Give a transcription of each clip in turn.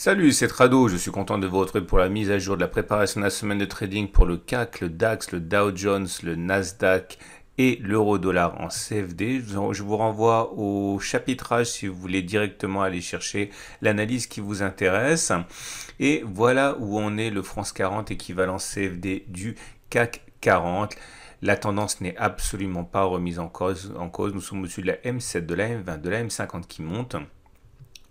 Salut, c'est Trado, je suis content de vous retrouver pour la mise à jour de la préparation de la semaine de trading pour le CAC, le DAX, le Dow Jones, le Nasdaq et l'euro-dollar en CFD. Je vous renvoie au chapitrage si vous voulez directement aller chercher l'analyse qui vous intéresse. Et voilà où en est le France 40 équivalent CFD du CAC 40. La tendance n'est absolument pas remise en cause. Nous sommes au-dessus de la M7, de la M20, de la M50 qui monte.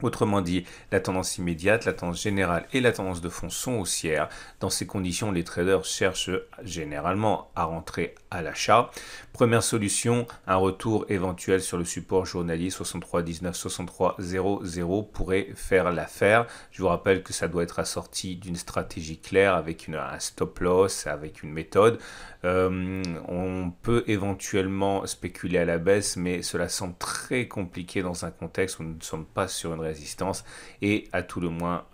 Autrement dit, la tendance immédiate, la tendance générale et la tendance de fond sont haussières. Dans ces conditions, les traders cherchent généralement à rentrer à l'achat. Première solution, un retour éventuel sur le support journalier 63,19, 63,00 pourrait faire l'affaire. Je vous rappelle que ça doit être assorti d'une stratégie claire avec un stop loss, avec une méthode. On peut éventuellement spéculer à la baisse, mais cela semble très compliqué dans un contexte où nous ne sommes pas sur une résistance et à tout le moins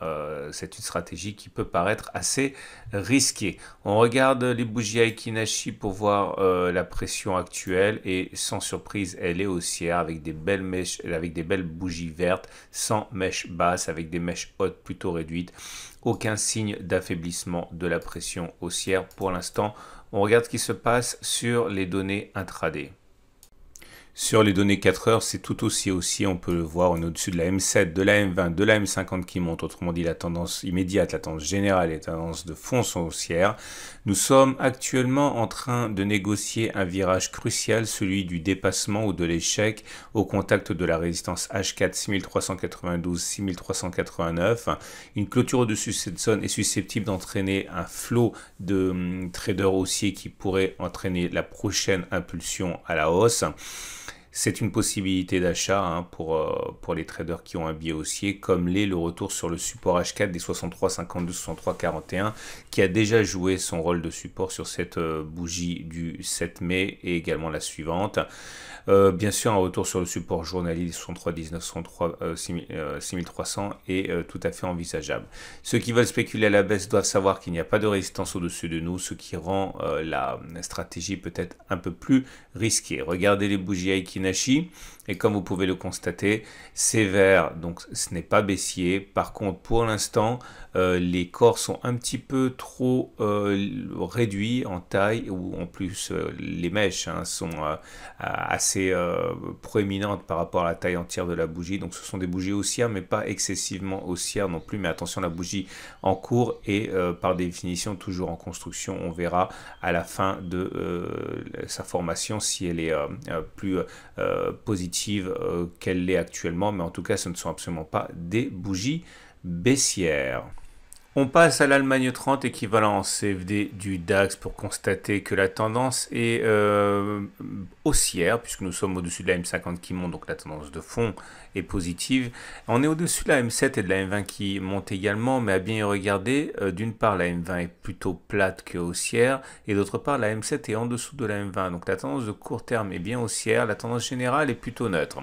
c'est une stratégie qui peut paraître assez risquée. On regarde les bougies Aiki-Nashi pour voir la pression actuelle et sans surprise elle est haussière avec des belles mèches, avec des belles bougies vertes sans mèches basses, avec des mèches hautes plutôt réduites. Aucun signe d'affaiblissement de la pression haussière pour l'instant. On regarde ce qui se passe sur les données intraday. Sur les données 4 heures, c'est tout aussi haussier, on peut le voir, on est au-dessus de la M7, de la M20, de la M50 qui monte, autrement dit la tendance immédiate, la tendance générale et la tendance de fond sont haussières. Nous sommes actuellement en train de négocier un virage crucial, celui du dépassement ou de l'échec au contact de la résistance H4 6392, 6389. Une clôture au-dessus de cette zone est susceptible d'entraîner un flot de traders haussiers qui pourrait entraîner la prochaine impulsion à la hausse. C'est une possibilité d'achat pour les traders qui ont un biais haussier, comme l'est le retour sur le support H4 des 63,52, 63,41, qui a déjà joué son rôle de support sur cette bougie du 7 mai et également la suivante. Bien sûr, un retour sur le support journalier des 63,19, 6300 est tout à fait envisageable. Ceux qui veulent spéculer à la baisse doivent savoir qu'il n'y a pas de résistance au-dessus de nous, ce qui rend la stratégie peut-être un peu plus risquée. Regardez les bougies Aiki-Nashi et comme vous pouvez le constater, c'est vert, donc ce n'est pas baissier. Par contre, pour l'instant, les corps sont un petit peu trop réduits en taille, ou en plus les mèches sont assez proéminentes par rapport à la taille entière de la bougie. Donc ce sont des bougies haussières, mais pas excessivement haussières non plus. Mais attention, la bougie en cours est par définition toujours en construction. On verra à la fin de sa formation si elle est plus positive qu'elle l'est actuellement, mais en tout cas ce ne sont absolument pas des bougies baissières. On passe à l'Allemagne 30, équivalent en CFD du DAX, pour constater que la tendance est haussière, puisque nous sommes au-dessus de la M50 qui monte, donc la tendance de fond est positive. On est au-dessus de la M7 et de la M20 qui montent également, mais à bien y regarder, d'une part la M20 est plutôt plate que haussière, et d'autre part la M7 est en dessous de la M20. Donc la tendance de court terme est bien haussière, la tendance générale est plutôt neutre.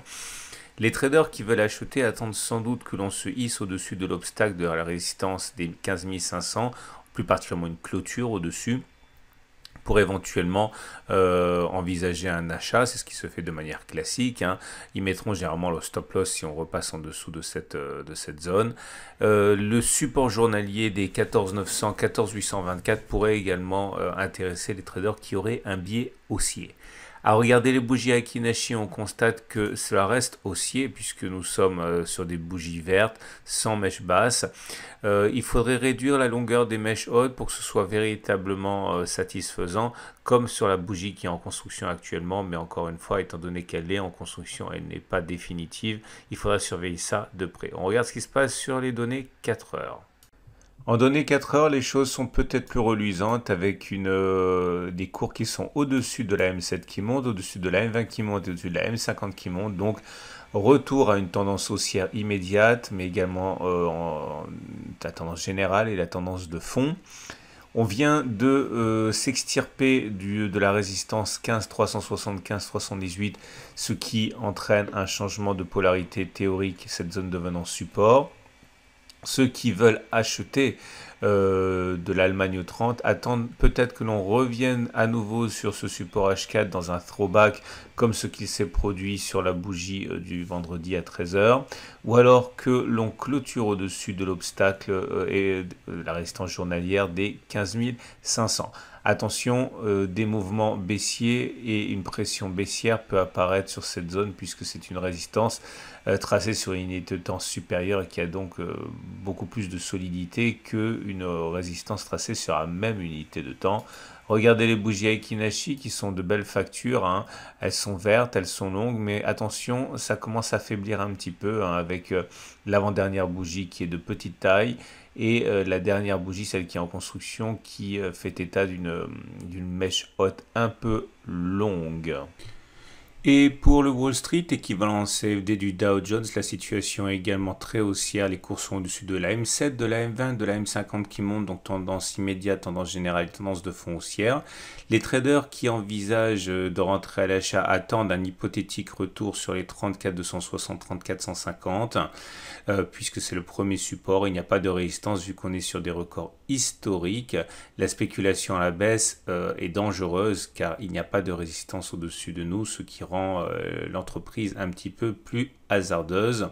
Les traders qui veulent acheter attendent sans doute que l'on se hisse au-dessus de l'obstacle de la résistance des 15 500, plus particulièrement une clôture au-dessus, pour éventuellement envisager un achat. C'est ce qui se fait de manière classique. Ils mettront généralement le stop loss si on repasse en dessous de cette zone. Le support journalier des 14 900, 14 824 pourrait également intéresser les traders qui auraient un biais haussier. À regarder les bougies Aiki-Nashi, on constate que cela reste haussier puisque nous sommes sur des bougies vertes sans mèche basse. Il faudrait réduire la longueur des mèches hautes pour que ce soit véritablement satisfaisant, comme sur la bougie qui est en construction actuellement, mais encore une fois, étant donné qu'elle est en construction, elle n'est pas définitive, il faudra surveiller ça de près. On regarde ce qui se passe sur les données 4 heures. En données 4 heures, les choses sont peut-être plus reluisantes avec des cours qui sont au-dessus de la M7 qui monte, au-dessus de la M20 qui monte, au-dessus de la M50 qui monte. Donc, retour à une tendance haussière immédiate, mais également la tendance générale et la tendance de fond. On vient de s'extirper de la résistance 15 375 318, ce qui entraîne un changement de polarité théorique, cette zone devenant support. Ceux qui veulent acheter de l'Allemagne 30 attendent peut-être que l'on revienne à nouveau sur ce support H4 dans un throwback comme ce qui s'est produit sur la bougie du vendredi à 13 h, ou alors que l'on clôture au-dessus de l'obstacle et la résistance journalière des 15 500. Attention, des mouvements baissiers et une pression baissière peut apparaître sur cette zone puisque c'est une résistance tracée sur une unité de temps supérieure et qui a donc beaucoup plus de solidité qu'une résistance tracée sur la même unité de temps. Regardez les bougies Aiki Nashi qui sont de belles factures, hein. Elles sont vertes, elles sont longues, mais attention, ça commence à faiblir un petit peu, hein, avec l'avant-dernière bougie qui est de petite taille et la dernière bougie, celle qui est en construction, qui fait état d'une mèche haute un peu longue. Et pour le Wall Street, équivalent CFD du Dow Jones, la situation est également très haussière. Les cours sont au-dessus de la M7, de la M20, de la M50 qui montent, donc tendance immédiate, tendance générale, tendance de fond haussière. Les traders qui envisagent de rentrer à l'achat attendent un hypothétique retour sur les 34 260, 34 150, puisque c'est le premier support. Il n'y a pas de résistance vu qu'on est sur des records historiques. La spéculation à la baisse est dangereuse car il n'y a pas de résistance au-dessus de nous, ce qui rend l'entreprise un petit peu plus hasardeuse.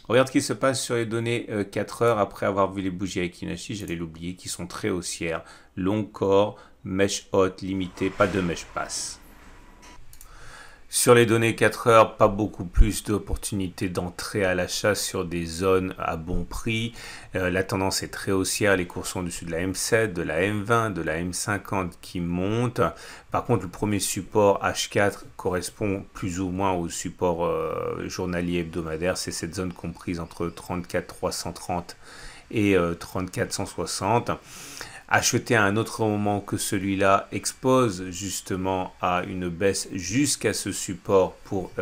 Regarde ce qui se passe sur les données 4 heures après avoir vu les bougies Aiki Nashi, j'allais l'oublier, qui sont très haussières. Long corps, mèche haute, limitée, pas de mèche basse. Sur les données 4 heures, pas beaucoup plus d'opportunités d'entrée à l'achat sur des zones à bon prix. La tendance est très haussière, les cours sont au-dessus de la M7, de la M20, de la M50 qui montent. Par contre, le premier support H4 correspond plus ou moins au support journalier hebdomadaire. C'est cette zone comprise entre 34 330 et 34 160. Acheter à un autre moment que celui-là expose justement à une baisse jusqu'à ce support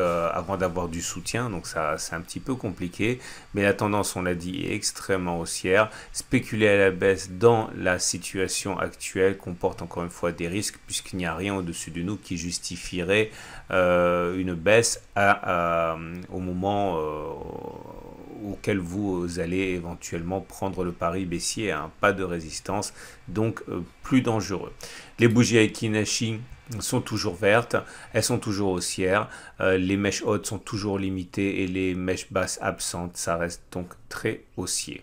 avant d'avoir du soutien, donc ça c'est un petit peu compliqué, mais la tendance, on l'a dit, est extrêmement haussière. Spéculer à la baisse dans la situation actuelle comporte encore une fois des risques puisqu'il n'y a rien au-dessus de nous qui justifierait une baisse au moment auquel vous allez éventuellement prendre le pari baissier, hein, pas de résistance, donc plus dangereux. Les bougies Aiki Nashi sont toujours vertes, elles sont toujours haussières, les mèches hautes sont toujours limitées et les mèches basses absentes, ça reste donc très haussier.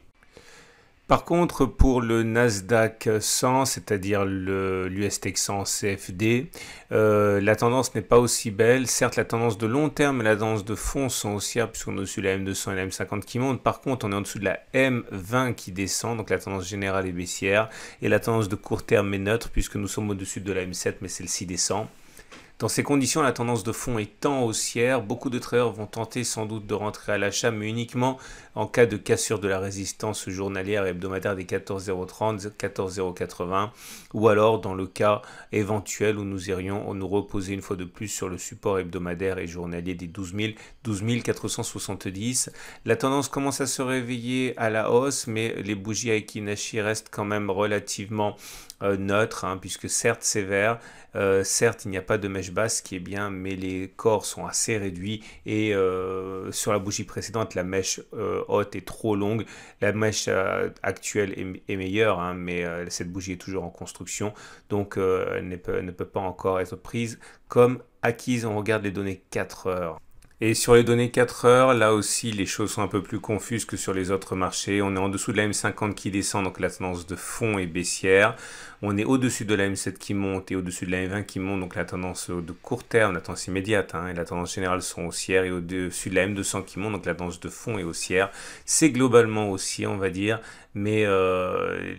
Par contre, pour le Nasdaq 100, c'est-à-dire l'US Texan CFD, la tendance n'est pas aussi belle. Certes, la tendance de long terme et la tendance de fond sont haussières puisqu'on est au-dessus de la M200 et la M50 qui montent. Par contre, on est en dessous de la M20 qui descend, donc la tendance générale est baissière. Et la tendance de court terme est neutre puisque nous sommes au-dessus de la M7, mais celle-ci descend. Dans ces conditions, la tendance de fond étant haussière, beaucoup de traders vont tenter sans doute de rentrer à l'achat, mais uniquement en cas de cassure de la résistance journalière et hebdomadaire des 14,030, 14,080, ou alors dans le cas éventuel où nous irions nous reposer une fois de plus sur le support hebdomadaire et journalier des 12 470. La tendance commence à se réveiller à la hausse, mais les bougies Aiki Nashi restent quand même relativement neutres, hein, puisque certes c'est vert, certes il n'y a pas de mèche basse, ce qui est bien, mais les corps sont assez réduits et sur la bougie précédente la mèche haute est trop longue. La mèche actuelle est meilleure, hein, mais cette bougie est toujours en construction, donc elle ne peut pas encore être prise comme acquise. On regarde les données 4 heures. Et sur les données 4 heures, là aussi, les choses sont un peu plus confuses que sur les autres marchés. On est en dessous de la M50 qui descend, donc la tendance de fond est baissière. On est au-dessus de la M7 qui monte et au-dessus de la M20 qui monte, donc la tendance de court terme, la tendance immédiate, hein, et la tendance générale sont haussières. Et au-dessus de la M200 qui monte, donc la tendance de fond est haussière. C'est globalement haussier, on va dire, mais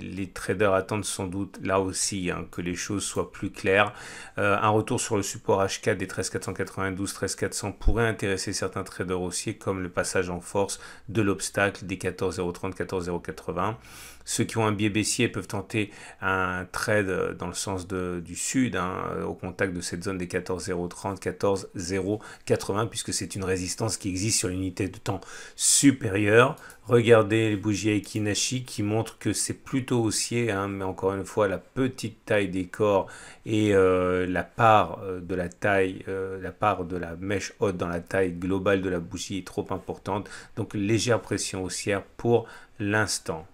les traders attendent sans doute là aussi, hein, que les choses soient plus claires. Un retour sur le support H4 des 13 492, 13 400 pourrait intéresser certains traders haussiers, comme le passage en force de l'obstacle des 14,030, 14,080. Ceux qui ont un biais baissier peuvent tenter un trade dans le sens du sud, hein, au contact de cette zone des 14,030, 14,080, puisque c'est une résistance qui existe sur l'unité de temps supérieure. Regardez les bougies Aiki Nashi qui montrent que c'est plutôt haussier, hein, mais encore une fois, la petite taille des corps et la part de la taille, la part de la mèche haute dans la taille globale de la bougie est trop importante. Donc légère pression haussière pour l'instant.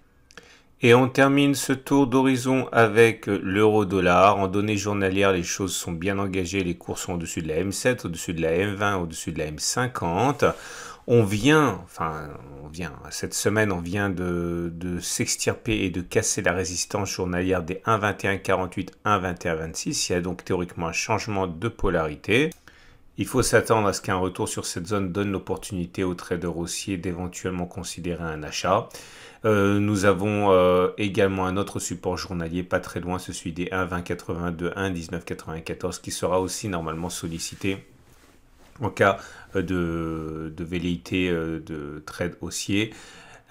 Et on termine ce tour d'horizon avec l'euro-dollar. En données journalières, les choses sont bien engagées. Les cours sont au-dessus de la M7, au-dessus de la M20, au-dessus de la M50. Cette semaine, on vient de s'extirper et de casser la résistance journalière des 1,2148, 1,2126. Il y a donc théoriquement un changement de polarité. Il faut s'attendre à ce qu'un retour sur cette zone donne l'opportunité aux traders haussiers d'éventuellement considérer un achat. Nous avons également un autre support journalier pas très loin, c'est celui des 1,2082, 1,1994 qui sera aussi normalement sollicité en cas de velléité de trade haussier.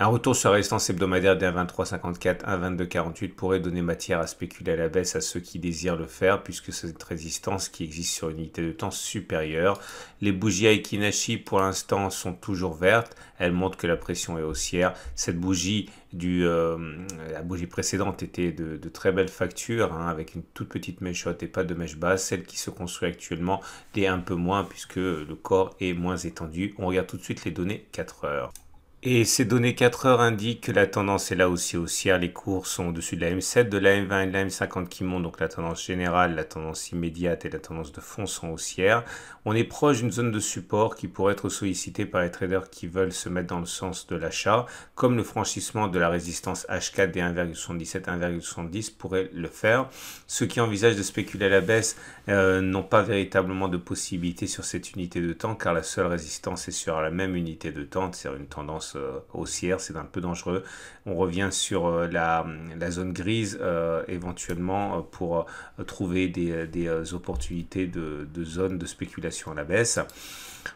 Un retour sur la résistance hebdomadaire des 1,2354, 1,2248 pourrait donner matière à spéculer à la baisse à ceux qui désirent le faire, puisque c'est cette résistance qui existe sur une unité de temps supérieure. Les bougies Aiki Nashi pour l'instant sont toujours vertes, elles montrent que la pression est haussière. Cette bougie la bougie précédente était de très belle facture, hein, avec une toute petite mèche haute et pas de mèche basse. Celle qui se construit actuellement l'est un peu moins, puisque le corps est moins étendu. On regarde tout de suite les données 4 heures. Et ces données 4 heures indiquent que la tendance est là aussi haussière. Les cours sont au-dessus de la M7, de la M20 et de la M50 qui montent. Donc la tendance générale, la tendance immédiate et la tendance de fond sont haussières. On est proche d'une zone de support qui pourrait être sollicitée par les traders qui veulent se mettre dans le sens de l'achat, comme le franchissement de la résistance H4 des 1,77, 1,70 pourrait le faire. Ceux qui envisagent de spéculer à la baisse n'ont pas véritablement de possibilité sur cette unité de temps, car la seule résistance est sur la même unité de temps, c'est une tendance haussière, c'est un peu dangereux. On revient sur la zone grise éventuellement pour trouver des opportunités de zone de spéculation à la baisse.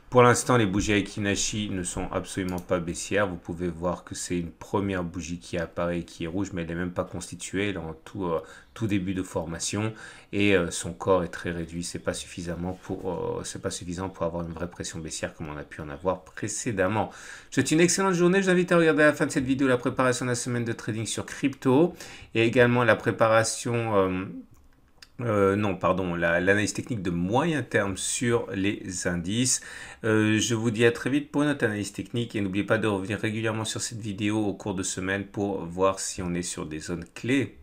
Pour l'instant, les bougies Aiki Nashi ne sont absolument pas baissières. Vous pouvez voir que c'est une première bougie qui apparaît et qui est rouge, mais elle n'est même pas constituée. Elle est en tout début de formation et son corps est très réduit. C'est pas suffisant pour avoir une vraie pression baissière comme on a pu en avoir précédemment. Je vous souhaite une excellente journée. Je vous invite à regarder à la fin de cette vidéo la préparation de la semaine de trading sur crypto et également la préparation... l'analyse technique de moyen terme sur les indices. Je vous dis à très vite pour une autre analyse technique et n'oubliez pas de revenir régulièrement sur cette vidéo au cours de semaine pour voir si on est sur des zones clés